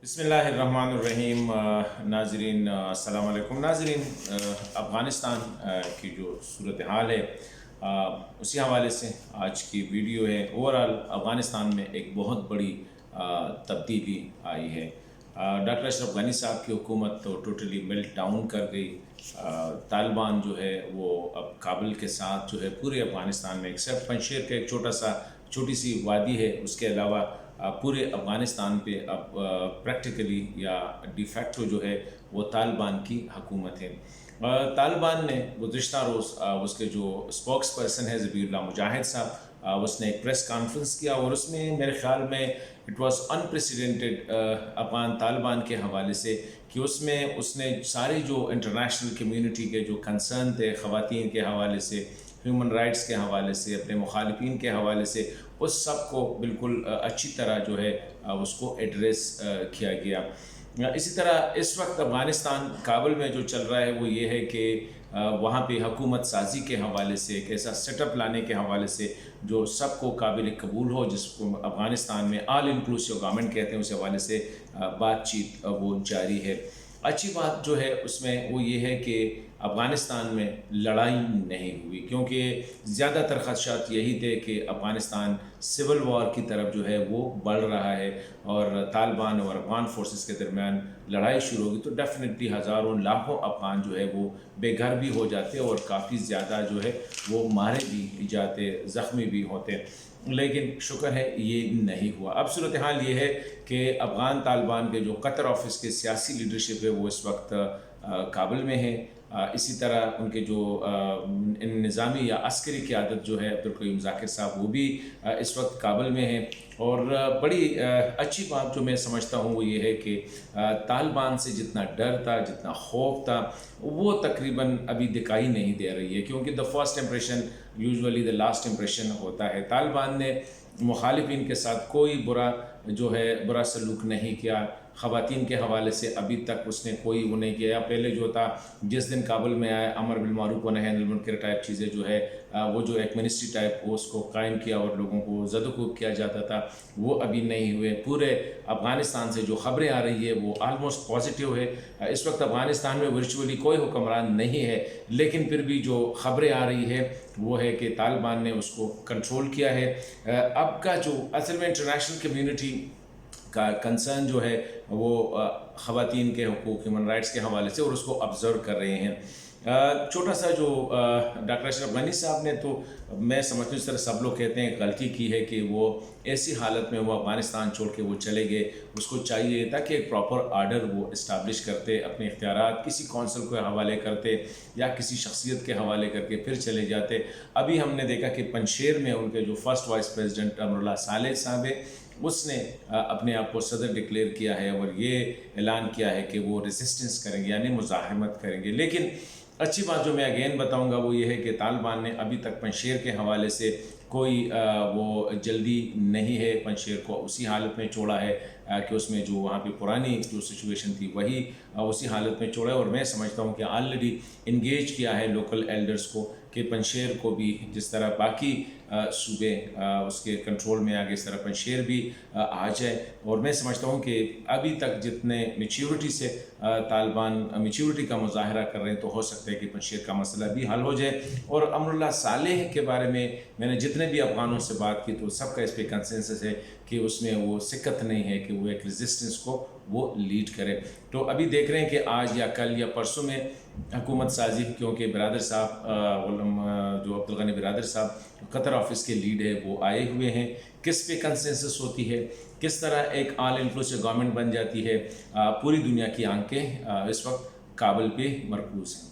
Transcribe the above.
بسم اللہ الرحمن الرحیم۔ ناظرین السلام علیکم۔ ناظرین، افغانستان کی جو صورتحال ہے اسی حوالے سے آج کی ویڈیو ہے۔ اوورآل افغانستان میں ایک بہت بڑی تبدیلی آئی ہے۔ ڈاکٹر اشرف غنی صاحب کی حکومت تو ٹوٹلی میلٹ ڈاؤن کر گئی۔ طالبان جو ہے وہ اب کابل کے ساتھ جو ہے پورے افغانستان میں ایکسیپٹ پنجشیر کا ایک چھوٹی سی وادی ہے، اس کے علاوہ پورے افغانستان پہ اب پریکٹیکلی یا ڈی فیکٹو جو ہے وہ طالبان کی حکومت ہے۔ طالبان نے گزشتہ روز اس کے جو اسپوکس پرسن ہے ذبیح اللہ مجاہد صاحب، اس نے ایک پریس کانفرنس کیا اور اس میں میرے خیال میں it was unprecedented Afghan Taliban کے حوالے سے کہ اس نے سارے جو انٹرنیشنل کمیونٹی کے جو کنسرن تھے خواتین کے حوالے سے، ہیومن رائٹس کے حوالے سے، اپنے مخالفین کے حوالے سے، اس سب کو بالکل اچھی طرح جو ہے اس کو ایڈریس کیا گیا۔ اسی طرح اس وقت افغانستان کابل میں جو چل رہا ہے وہ یہ ہے کہ وہاں پہ حکومت سازی کے حوالے سے ایک ایسا سیٹ اپ لانے کے حوالے سے جو سب کو قابل قبول ہو، جس کو افغانستان میں آل انکلوسیو گورنمنٹ کہتے ہیں، اس حوالے سے بات چیت وہ جاری ہے۔ اچھی بات جو ہے اس میں وہ یہ ہے کہ افغانستان میں لڑائی نہیں ہوئی، کیونکہ زیادہ تر خدشات یہی تھے کہ افغانستان سول وار کی طرف جو ہے وہ بڑھ رہا ہے اور طالبان اور افغان فورسز کے درمیان لڑائی شروع ہوگی تو ڈیفینیٹلی ہزاروں لاکھوں افغان جو ہے وہ بے گھر بھی ہو جاتے اور کافی زیادہ جو ہے وہ مارے بھی جاتے، زخمی بھی ہوتے، لیکن شکر ہے یہ نہیں ہوا۔ اب صورتحال یہ ہے کہ افغان طالبان کے جو قطر آفس کے سیاسی لیڈرشپ ہے وہ اس وقت کابل میں ہے۔ اسی طرح ان کے جو نظامی یا عسکری قیادت جو ہے عبدالقیوم ذاکر صاحب، وہ بھی اس وقت کابل میں ہیں۔ اور بڑی اچھی بات جو میں سمجھتا ہوں وہ یہ ہے کہ طالبان سے جتنا ڈر تھا، جتنا خوف تھا، وہ تقریباً ابھی دکھائی نہیں دے رہی ہے، کیونکہ the first impression usually the last impression ہوتا ہے۔ طالبان نے مخالفین کے ساتھ کوئی برا سلوک نہیں کیا۔ خواتین کے حوالے سے ابھی تک اس نے کوئی وہ نہیں کیا۔ پہلے جو تھا، جس دن کابل میں آیا، امر بالمعروف و نہی عن المنکر ٹائپ چیزیں جو ہے وہ جو ایک منسٹری ٹائپ اس کو قائم کیا اور لوگوں کو زد و کوب کیا جاتا تھا، وہ ابھی نہیں ہوئے۔ پورے افغانستان سے جو خبریں آ رہی ہے وہ آلموسٹ پازیٹیو ہے۔ اس وقت افغانستان میں ورچولی کوئی حکمران نہیں ہے، لیکن پھر بھی جو خبریں آ رہی ہے وہ ہے کہ طالبان نے اس کو کنٹرول کیا ہے۔ اب کا جو اصل میں انٹرنیشنل کمیونٹی کا کنسرن جو ہے وہ خواتین کے حقوق، ہیومن رائٹس کے حوالے سے، اور اس کو آبزرو کر رہے ہیں۔ چھوٹا سا جو ڈاکٹر اشرف غنی صاحب نے، تو میں سمجھتا ہوں اس طرح سب لوگ کہتے ہیں، غلطی کی ہے کہ وہ ایسی حالت میں وہ افغانستان چھوڑ کے وہ چلے گئے۔ اس کو چاہیے تھا کہ ایک پراپر آرڈر وہ اسٹیبلش کرتے، اپنے اختیارات کسی کونسل کو حوالے کرتے یا کسی شخصیت کے حوالے کر کے پھر چلے جاتے۔ ابھی ہم نے دیکھا کہ پنجشیر میں ان کے جو فرسٹ وائس پریزیڈنٹ امراللہ صالح صاحب ہے، اس نے اپنے آپ کو صدر ڈکلیئر کیا ہے اور یہ اعلان کیا ہے کہ وہ ریزسٹنس کریں گے، یعنی مزاحمت کریں گے۔ لیکن اچھی بات جو میں اگین بتاؤں گا وہ یہ ہے کہ طالبان نے ابھی تک پنجشیر کے حوالے سے کوئی وہ جلدی نہیں ہے، پنجشیر کو اسی حالت میں چھوڑا ہے کہ اس میں جو وہاں پہ پرانی جو سچویشن تھی وہی اسی حالت میں چھوڑا ہے۔ اور میں سمجھتا ہوں کہ آلریڈی انگیج کیا ہے لوکل ایلڈرز کو کہ پنجشیر کو بھی جس طرح باقی صوبے اس کے کنٹرول میں آگے، اس طرح پنجشیر بھی آ جائے۔ اور میں سمجھتا ہوں کہ ابھی تک جتنے میچیورٹی سے طالبان میچیورٹی کا مظاہرہ کر رہے ہیں تو ہو سکتا ہے کہ پنجشیر کا مسئلہ بھی حل ہو جائے۔ اور امراللہ صالح کے بارے میں نے جتنے بھی افغانوں سے بات کی تو سب کا اس پہ کنسنسس ہے کہ اس میں وہ سکت نہیں ہے کہ وہ ایک ریزسٹنس کو وہ لیڈ کرے۔ تو ابھی دیکھ رہے ہیں کہ آج یا کل یا پرسوں میں حکومت سازی، کیونکہ برادر صاحب جو عبدالغنی برادر صاحب قطر آفس کے لیڈ ہے وہ آئے ہوئے ہیں، کس پہ کنسنسس ہوتی ہے، کس طرح ایک آل انکلوسیو گورنمنٹ بن جاتی ہے، پوری دنیا کی آنکھیں اس وقت کابل پہ مرکوز ہیں۔